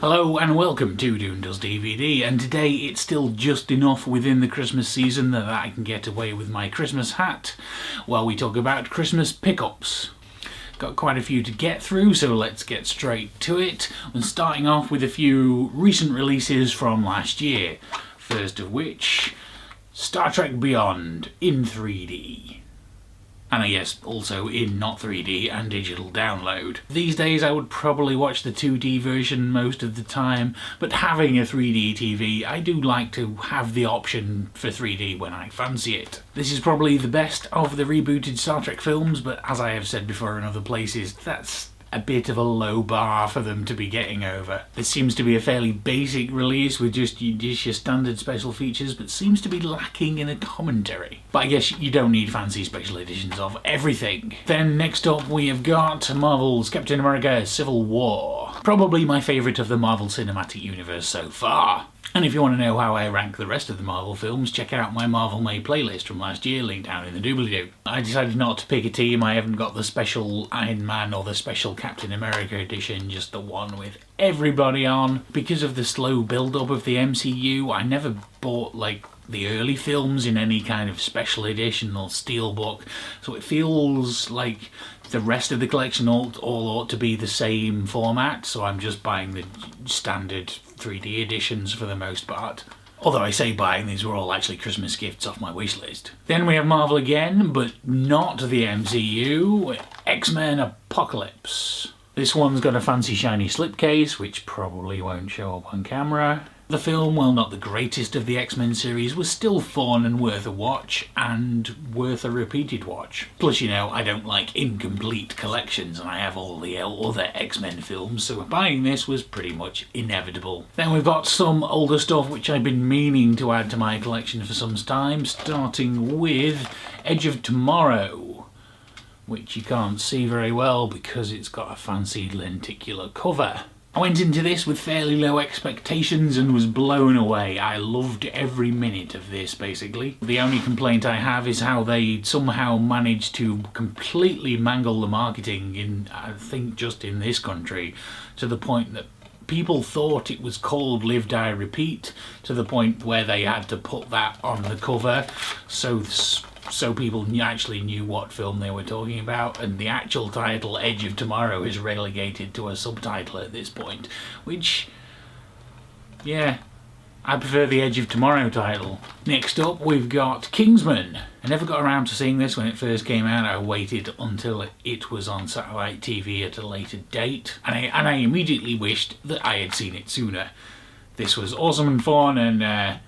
Hello and welcome to Doom Does DVD, and today it's still just enough within the Christmas season that I can get away with my Christmas hat while we talk about Christmas pickups. Got quite a few to get through, so let's get straight to it. I'm starting off with a few recent releases from last year, first of which Star Trek Beyond in 3D. And I guess also in not 3D and digital download. These days I would probably watch the 2D version most of the time, but having a 3D TV, I do like to have the option for 3D when I fancy it. This is probably the best of the rebooted Star Trek films, but as I have said before in other places, that's a bit of a low bar for them to be getting over. This seems to be a fairly basic release with just your standard special features, but seems to be lacking in a commentary. But I guess you don't need fancy special editions of everything. Then next up we have got Marvel's Captain America Civil War. Probably my favourite of the Marvel Cinematic Universe so far. And if you want to know how I rank the rest of the Marvel films, check out my Marvel May playlist from last year, linked down in the doobly-doo. I decided not to pick a team. I haven't got the special Iron Man or the special Captain America edition, just the one with everybody on. Because of the slow build-up of the MCU, I never bought the early films in any kind of special edition or steelbook, so it feels like the rest of the collection all ought to be the same format, so I'm just buying the standard 3D editions for the most part. Although I say buying, these were all actually Christmas gifts off my wishlist. Then we have Marvel again, but not the MCU, XMen Apocalypse. This one's got a fancy shiny slipcase, which probably won't show up on camera. The film, while not the greatest of the X-Men series, was still fun and worth a watch, and worth a repeated watch. Plus, you know, I don't like incomplete collections, and I have all the other X-Men films, so buying this was pretty much inevitable. Then we've got some older stuff which I've been meaning to add to my collection for some time, starting with Edge of Tomorrow, which you can't see very well because it's got a fancy lenticular cover. I went into this with fairly low expectations and was blown away. I loved every minute of this, basically. The only complaint I have is how they somehow managed to completely mangle the marketing in, I think, just in this country, to the point that people thought it was called Live, Die, Repeat, to the point where they had to put that on the cover, so people actually knew what film they were talking about, and the actual title, Edge of Tomorrow, is relegated to a subtitle at this point, which, yeah, I prefer the Edge of Tomorrow title. Next up we've got Kingsman. I never got around to seeing this when it first came out. I waited until it was on satellite TV at a later date, and I immediately wished that I had seen it sooner. This was awesome and fun and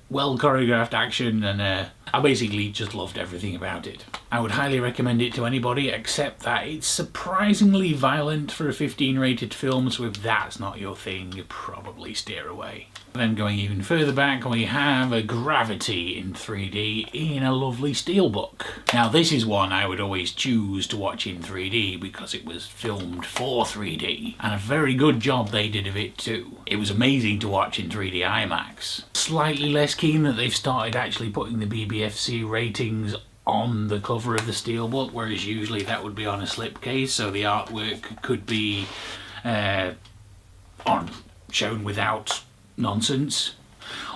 well choreographed action, and I basically just loved everything about it. I would highly recommend it to anybody, except that it's surprisingly violent for a 15 rated film, so if that's not your thing, you probably steer away. Then going even further back, we have a Gravity in 3D in a lovely steelbook. Now this is one I would always choose to watch in 3D because it was filmed for 3D, and a very good job they did of it too. It was amazing to watch in 3D IMAX. Slightly less keen that they've started actually putting the BBFC ratings on the cover of the steelbook, whereas usually that would be on a slipcase, so the artwork could be shown without nonsense.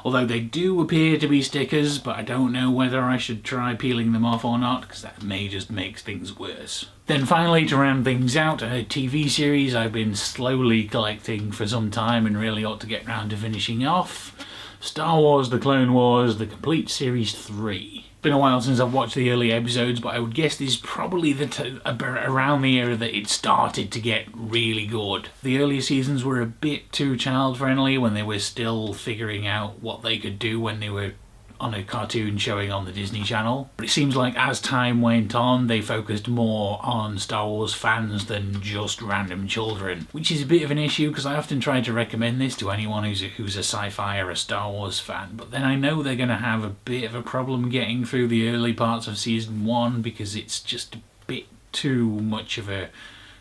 Although they do appear to be stickers, but I don't know whether I should try peeling them off or not, because that may just make things worse. Then finally, to round things out, a TV series I've been slowly collecting for some time and really ought to get round to finishing off. Star Wars The Clone Wars, the complete series 3. Been a while since I've watched the early episodes, but I would guess this is probably around the era that it started to get really good. The earlier seasons were a bit too child-friendly when they were still figuring out what they could do when they were on a cartoon showing on the Disney Channel. But it seems like as time went on, they focused more on Star Wars fans than just random children, which is a bit of an issue because I often try to recommend this to anyone who's a sci-fi or a Star Wars fan, but then I know they're going to have a bit of a problem getting through the early parts of season 1 because it's just a bit too much of a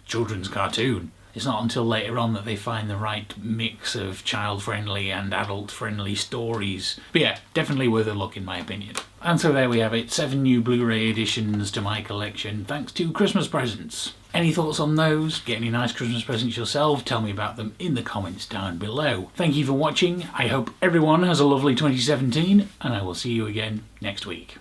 children's cartoon. It's not until later on that they find the right mix of child-friendly and adult-friendly stories. But yeah, definitely worth a look in my opinion. And so there we have it, 7 new Blu-ray editions to my collection thanks to Christmas presents. Any thoughts on those? Get any nice Christmas presents yourself? Tell me about them in the comments down below. Thank you for watching. I hope everyone has a lovely 2017, and I will see you again next week.